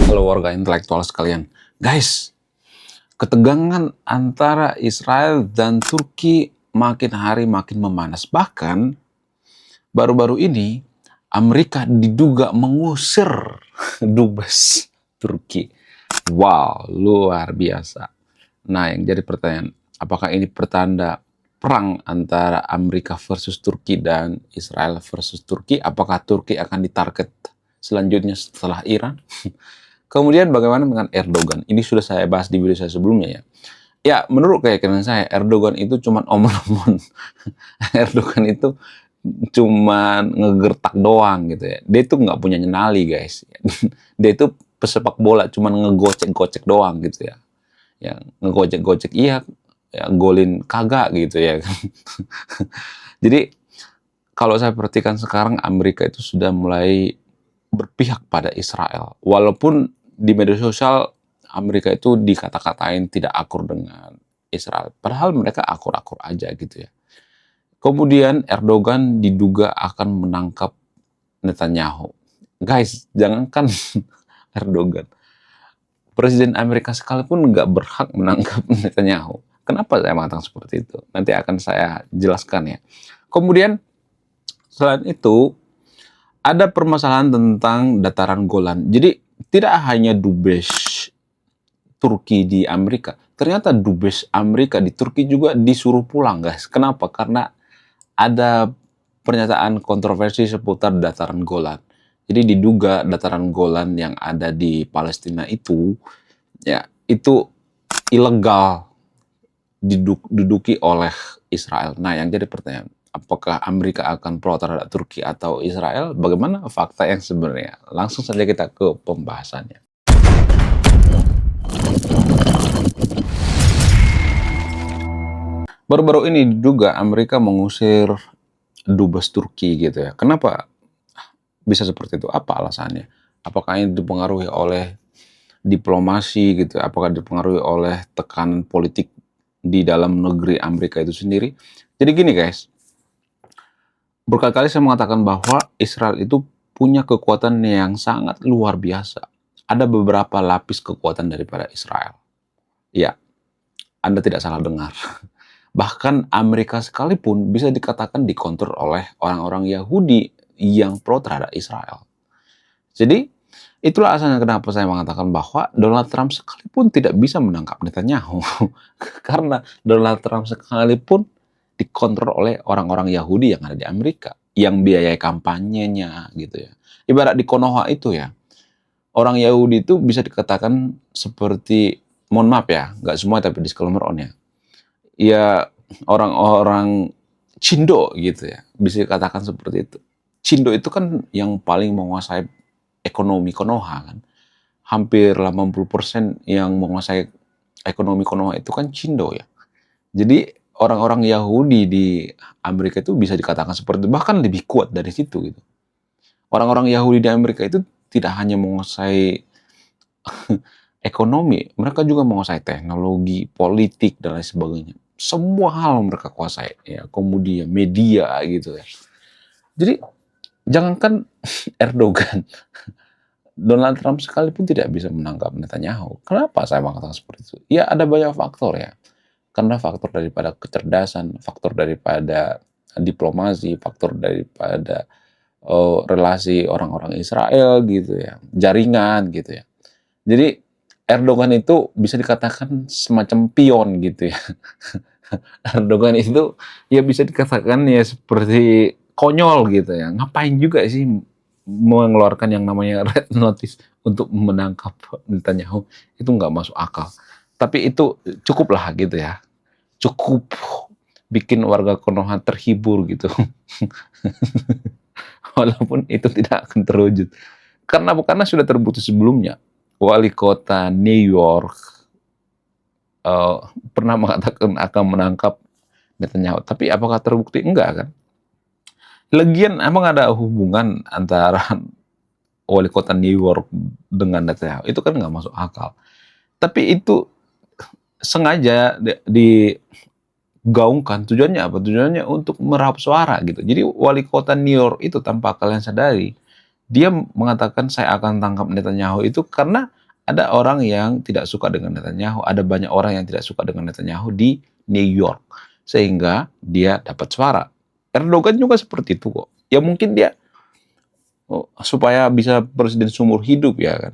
Halo warga intelektual sekalian. Guys, ketegangan antara Israel dan Turki makin hari makin memanas. Bahkan baru-baru ini Amerika diduga mengusir dubes Turki. Wow, luar biasa. Nah, yang jadi pertanyaan, apakah ini pertanda perang antara Amerika versus Turki dan Israel versus Turki? Apakah Turki akan ditarget selanjutnya setelah Iran? Kemudian bagaimana dengan Erdogan? Ini sudah saya bahas di video saya sebelumnya ya. Ya, menurut keyakinan saya, Erdogan itu cuma omong-omong. Erdogan itu cuma ngegertak doang gitu ya. Dia itu nggak punya nyali guys. Dia itu pesepak bola cuma ngegocek-gocek doang gitu ya. Ya ngegocek-gocek iya, ya golin kagak gitu ya. Jadi kalau saya perhatikan sekarang Amerika itu sudah mulai berpihak pada Israel. Walaupun di media sosial Amerika itu dikata-katain tidak akur dengan Israel. Padahal mereka akur-akur aja gitu ya. Kemudian Erdogan diduga akan menangkap Netanyahu. Guys, jangankan Erdogan. Presiden Amerika sekalipun nggak berhak menangkap Netanyahu. Kenapa saya mengatakan seperti itu? Nanti akan saya jelaskan ya. Kemudian selain itu, ada permasalahan tentang dataran Golan. Jadi tidak hanya dubes Turki di Amerika, ternyata dubes Amerika di Turki juga disuruh pulang guys. Kenapa? Karena ada pernyataan kontroversi seputar dataran Golan. Jadi diduga dataran Golan yang ada di Palestina itu, ya itu ilegal diduduki oleh Israel. Nah, yang jadi pertanyaan, apakah Amerika akan pro terhadap Turki atau Israel? Bagaimana fakta yang sebenarnya? Langsung saja kita ke pembahasannya. Baru-baru ini diduga Amerika mengusir dubes Turki gitu ya. Kenapa bisa seperti itu? Apa alasannya? Apakah ini dipengaruhi oleh diplomasi gitu? Apakah dipengaruhi oleh tekanan politik di dalam negeri Amerika itu sendiri? Jadi gini guys, berkali-kali saya mengatakan bahwa Israel itu punya kekuatan yang sangat luar biasa. Ada beberapa lapis kekuatan daripada Israel. Ya, Anda tidak salah dengar. Bahkan Amerika sekalipun bisa dikatakan dikontrol oleh orang-orang Yahudi yang pro terhadap Israel. Jadi, itulah asalnya kenapa saya mengatakan bahwa Donald Trump sekalipun tidak bisa menangkap Netanyahu. Karena Donald Trump sekalipun dikontrol oleh orang-orang Yahudi yang ada di Amerika, yang biayai kampanyenya gitu ya. Ibarat di Konoha itu ya, orang Yahudi itu bisa dikatakan seperti, mohon maaf ya, nggak semua tapi disclaimer on ya, ya orang-orang Cindo gitu ya, bisa dikatakan seperti itu. Cindo itu kan yang paling menguasai ekonomi Konoha kan. Hampir 80% yang menguasai ekonomi Konoha itu kan Cindo ya. Jadi orang-orang Yahudi di Amerika itu bisa dikatakan seperti itu, bahkan lebih kuat dari situ gitu. Orang-orang Yahudi di Amerika itu tidak hanya menguasai ekonomi, mereka juga menguasai teknologi, politik dan lain sebagainya. Semua hal mereka kuasai ya, kemudian media gitu ya. Jadi jangankan Erdogan, Donald Trump sekalipun tidak bisa menangkap Netanyahu. Kenapa saya mengatakan seperti itu? Ya ada banyak faktor ya. Karena faktor daripada kecerdasan, faktor daripada diplomasi, faktor daripada relasi orang-orang Israel gitu ya, jaringan gitu ya. Jadi Erdogan itu bisa dikatakan semacam pion gitu ya. Erdogan itu ya bisa dikatakan ya seperti konyol gitu ya. Ngapain juga sih mengeluarkan yang namanya red notice untuk menangkap Netanyahu? Itu nggak masuk akal. Tapi itu cukuplah gitu ya. Cukup bikin warga Konoha terhibur gitu. Walaupun itu tidak akan terwujud. Karena sudah terbukti sebelumnya. Wali kota New York pernah mengatakan akan menangkap Netanyahu. Tapi apakah terbukti? Enggak kan? Lagian emang ada hubungan antara wali kota New York dengan Netanyahu? Itu kan nggak masuk akal. Tapi itu sengaja digaungkan. Tujuannya apa? Tujuannya untuk meraup suara gitu. Jadi wali kota New York itu tanpa kalian sadari, dia mengatakan saya akan tangkap Netanyahu itu karena ada orang yang tidak suka dengan Netanyahu, ada banyak orang yang tidak suka dengan Netanyahu di New York, sehingga dia dapat suara. Erdogan juga seperti itu kok. Ya mungkin dia supaya bisa presiden seumur hidup ya kan.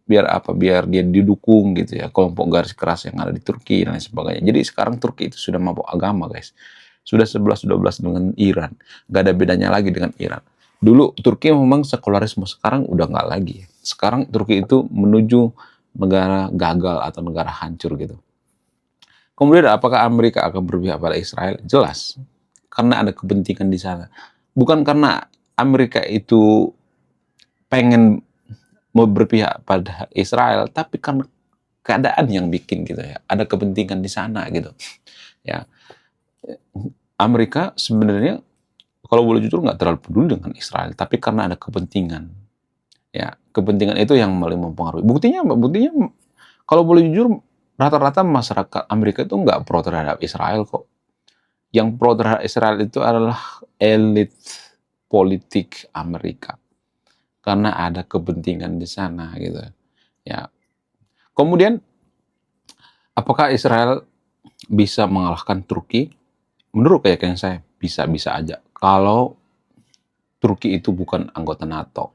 Biar apa? Biar dia didukung gitu ya, kelompok garis keras yang ada di Turki dan lain sebagainya. Jadi sekarang Turki itu sudah mabuk agama, guys. Sudah 11-12 dengan Iran. Gak ada bedanya lagi dengan Iran. Dulu Turki memang sekularisme, sekarang udah nggak lagi. Sekarang Turki itu menuju negara gagal atau negara hancur gitu. Kemudian apakah Amerika akan berpihak pada Israel? Jelas. Karena ada kepentingan di sana. Bukan karena Amerika itu pengen mau berpihak pada Israel, tapi karena keadaan yang bikin gitu ya. Ada kepentingan di sana gitu. Ya. Amerika sebenarnya kalau boleh jujur nggak terlalu peduli dengan Israel, tapi karena ada kepentingan. Ya, kepentingan itu yang paling mempengaruhi. Buktinya kalau boleh jujur rata-rata masyarakat Amerika itu nggak pro terhadap Israel kok. Yang pro terhadap Israel itu adalah elit politik Amerika. Karena ada kepentingan di sana gitu. Ya. Kemudian apakah Israel bisa mengalahkan Turki? Menurut keyakinan saya bisa-bisa aja. Kalau Turki itu bukan anggota NATO.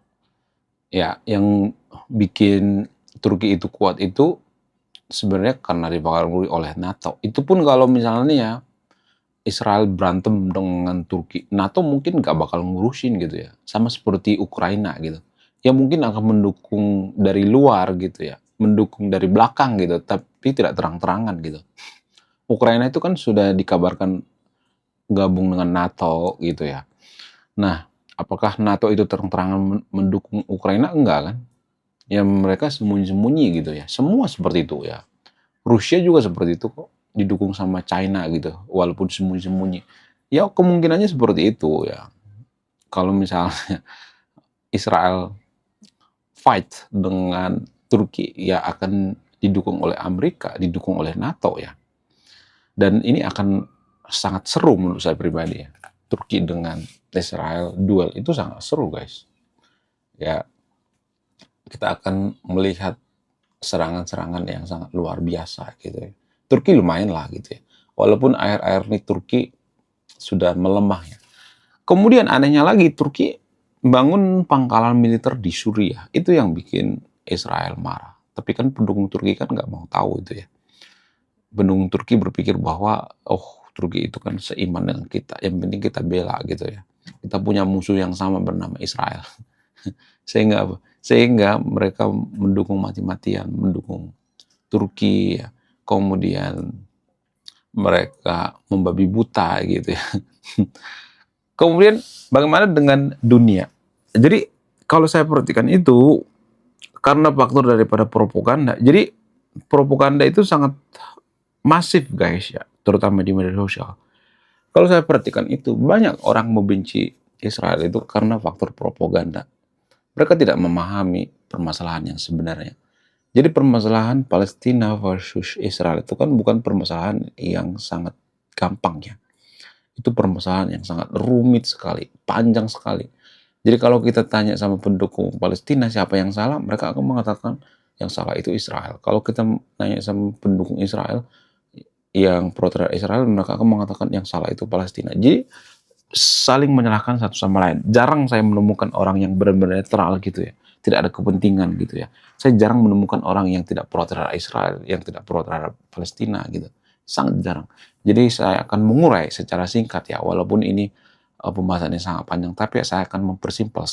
Ya, yang bikin Turki itu kuat itu sebenarnya karena dipengaruhi oleh NATO. Itu pun kalau misalnya ya Israel berantem dengan Turki, NATO mungkin nggak bakal ngurusin gitu ya. Sama seperti Ukraina gitu. Ya mungkin akan mendukung dari luar gitu ya. Mendukung dari belakang gitu, tapi tidak terang-terangan gitu. Ukraina itu kan sudah dikabarkan gabung dengan NATO gitu ya. Nah, apakah NATO itu terang-terangan mendukung Ukraina? Enggak kan? Ya mereka sembunyi-sembunyi gitu ya. Semua seperti itu ya. Rusia juga seperti itu kok, didukung sama China gitu, walaupun sembunyi-sembunyi. Ya kemungkinannya seperti itu ya. Kalau misalnya Israel fight dengan Turki, ya akan didukung oleh Amerika, didukung oleh NATO ya. Dan ini akan sangat seru menurut saya pribadi ya. Turki dengan Israel duel itu sangat seru guys. Ya, kita akan melihat serangan-serangan yang sangat luar biasa gitu ya. Turki lumayan lah gitu ya. Walaupun akhir-akhir ini Turki sudah melemah ya. Kemudian anehnya lagi Turki bangun pangkalan militer di Suriah. Itu yang bikin Israel marah. Tapi kan pendukung Turki kan nggak mau tahu itu ya. Pendukung Turki berpikir bahwa Turki itu kan seiman dengan kita. Yang penting kita bela gitu ya. Kita punya musuh yang sama bernama Israel. Sehingga mereka mendukung mati-matian, mendukung Turki ya. Kemudian mereka membabi buta gitu ya. Kemudian bagaimana dengan dunia? Jadi kalau saya perhatikan itu karena faktor daripada propaganda. Jadi propaganda itu sangat masif guys ya, terutama di media sosial. Kalau saya perhatikan itu banyak orang membenci Israel itu karena faktor propaganda. Mereka tidak memahami permasalahan yang sebenarnya. Jadi permasalahan Palestina versus Israel itu kan bukan permasalahan yang sangat gampang ya. Itu permasalahan yang sangat rumit sekali, panjang sekali. Jadi kalau kita tanya sama pendukung Palestina siapa yang salah, mereka akan mengatakan yang salah itu Israel. Kalau kita nanya sama pendukung Israel yang pro terhadap Israel, mereka akan mengatakan yang salah itu Palestina. Jadi saling menyalahkan satu sama lain. Jarang saya menemukan orang yang benar-benar netral gitu ya. Tidak ada kepentingan gitu ya. Saya jarang menemukan orang yang tidak pro terhadap Israel, yang tidak pro terhadap Palestina gitu. Sangat jarang. Jadi saya akan mengurai secara singkat ya, walaupun ini pembahasannya sangat panjang, tapi saya akan mempersimpel.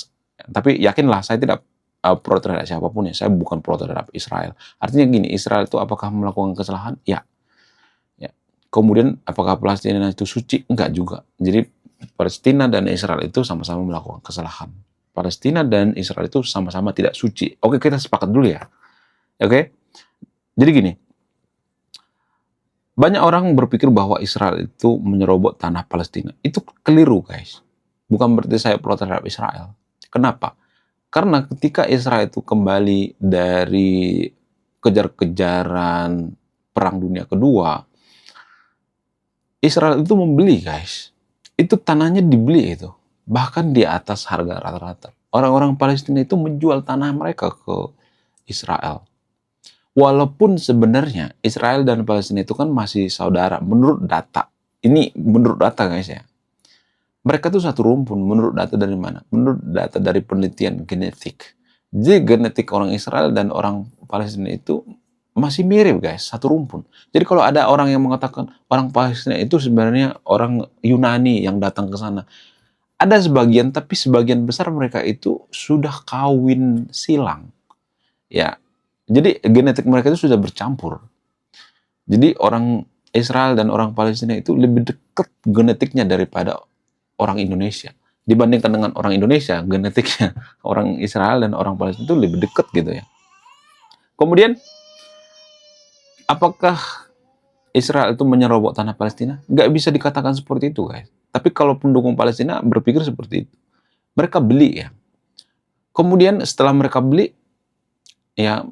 Tapi yakinlah saya tidak pro terhadap siapapun ya. Saya bukan pro terhadap Israel. Artinya gini, Israel itu apakah melakukan kesalahan? Ya. Kemudian apakah Palestina itu suci? Enggak juga. Jadi Palestina dan Israel itu sama-sama melakukan kesalahan. Palestina dan Israel itu sama-sama tidak suci. Oke, kita sepakat dulu ya. Oke? Jadi gini, banyak orang berpikir bahwa Israel itu menyerobot tanah Palestina. Itu keliru, guys. Bukan berarti saya pro terhadap Israel. Kenapa? Karena ketika Israel itu kembali dari kejar-kejaran Perang Dunia Kedua, Israel itu membeli, guys. Itu tanahnya dibeli itu. Bahkan di atas harga rata-rata. Orang-orang Palestina itu menjual tanah mereka ke Israel. Walaupun sebenarnya Israel dan Palestina itu kan masih saudara menurut data. Ini menurut data guys ya. Mereka tuh satu rumpun menurut data dari mana? Menurut data dari penelitian genetik. Jadi genetik orang Israel dan orang Palestina itu masih mirip guys, satu rumpun. Jadi kalau ada orang yang mengatakan orang Palestina itu sebenarnya orang Yunani yang datang ke sana, ada sebagian, tapi sebagian besar mereka itu sudah kawin silang. Ya, jadi genetik mereka itu sudah bercampur. Jadi orang Israel dan orang Palestina itu lebih dekat genetiknya daripada orang Indonesia. Dibandingkan dengan orang Indonesia, genetiknya orang Israel dan orang Palestina itu lebih dekat gitu ya. Kemudian, apakah Israel itu menyerobot tanah Palestina? Nggak bisa dikatakan seperti itu guys. Tapi kalau pendukung Palestina berpikir seperti itu. Mereka beli ya. Kemudian setelah mereka beli, ya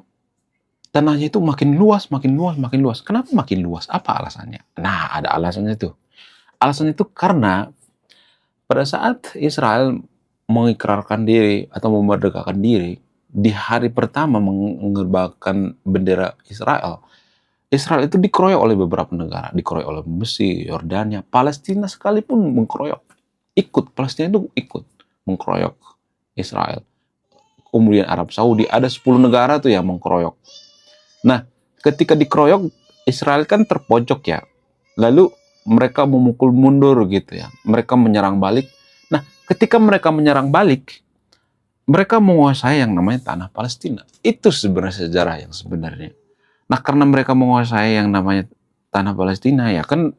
tanahnya itu makin luas, makin luas, makin luas. Kenapa makin luas? Apa alasannya? Nah, ada alasannya itu. Alasannya itu karena pada saat Israel mengikrarkan diri atau memerdekakan diri, di hari pertama mengibarkan bendera Israel, Israel itu dikeroyok oleh beberapa negara, dikeroyok oleh Mesir, Yordania, Palestina sekalipun mengkeroyok. Palestina itu ikut mengkeroyok Israel. Kemudian Arab Saudi, ada 10 negara tuh yang mengkeroyok. Nah, ketika dikeroyok, Israel kan terpojok ya. Lalu mereka memukul mundur gitu ya. Mereka menyerang balik. Nah, ketika mereka menyerang balik, mereka menguasai yang namanya tanah Palestina. Itu sebenarnya sejarah yang sebenarnya. Nah, karena mereka menguasai yang namanya tanah Palestina, ya kan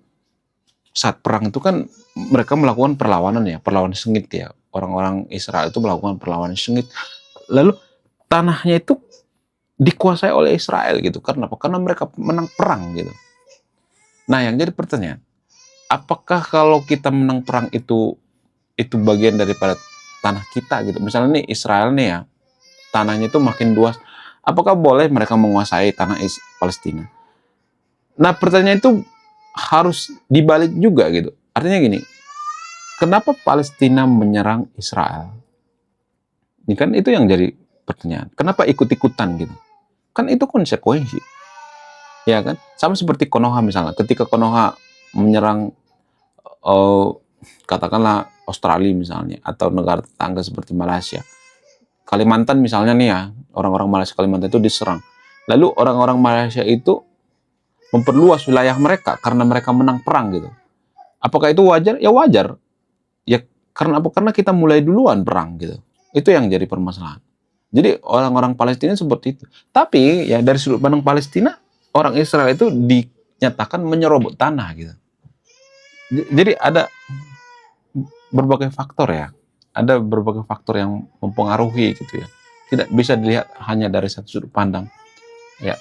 saat perang itu kan mereka melakukan perlawanan ya, perlawanan sengit ya. Orang-orang Israel itu melakukan perlawanan sengit. Lalu tanahnya itu dikuasai oleh Israel gitu. Karena apa? Karena mereka menang perang gitu. Nah, yang jadi pertanyaan, apakah kalau kita menang perang itu bagian daripada tanah kita gitu? Misalnya nih Israel nih ya, tanahnya itu makin luas. Apakah boleh mereka menguasai tanah Palestina? Nah, pertanyaan itu harus dibalik juga gitu. Artinya gini, kenapa Palestina menyerang Israel? Ini kan itu yang jadi pertanyaan. Kenapa ikut-ikutan gitu? Kan itu konsekuensi. Ya kan? Sama seperti Konoha misalnya. Ketika Konoha menyerang katakanlah Australia misalnya, atau negara tetangga seperti Malaysia. Kalimantan misalnya nih ya, orang-orang Malaysia Kalimantan itu diserang. Lalu orang-orang Malaysia itu memperluas wilayah mereka karena mereka menang perang gitu. Apakah itu wajar? Ya wajar. Ya karena apa? Karena kita mulai duluan perang gitu. Itu yang jadi permasalahan. Jadi orang-orang Palestina seperti itu. Tapi ya dari sudut pandang Palestina, orang Israel itu dinyatakan menyerobot tanah gitu. Jadi ada berbagai faktor ya. Ada berbagai faktor yang mempengaruhi gitu ya. Tidak bisa dilihat hanya dari satu sudut pandang. Ya,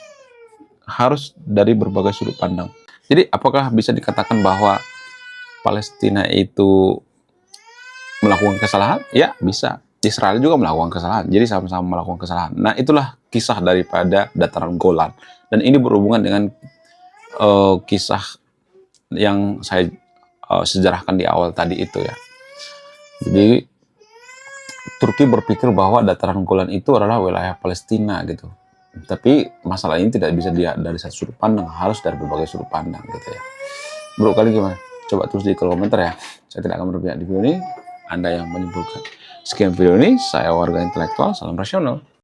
harus dari berbagai sudut pandang. Jadi apakah bisa dikatakan bahwa Palestina itu melakukan kesalahan? Ya, bisa. Israel juga melakukan kesalahan. Jadi sama-sama melakukan kesalahan. Nah, itulah kisah daripada dataran Golan. Dan ini berhubungan dengan kisah yang saya sejarahkan di awal tadi itu ya. Jadi Turki berpikir bahwa dataran Golan itu adalah wilayah Palestina gitu. Tapi masalah ini tidak bisa dilihat dari satu sudut pandang, harus dari berbagai sudut pandang gitu ya. Bro, kalian gimana? Coba tulis di kolom komentar ya. Saya tidak akan berpihak di video ini. Anda yang menyimpulkan. Sekian video ini, saya warga intelektual, salam rasional.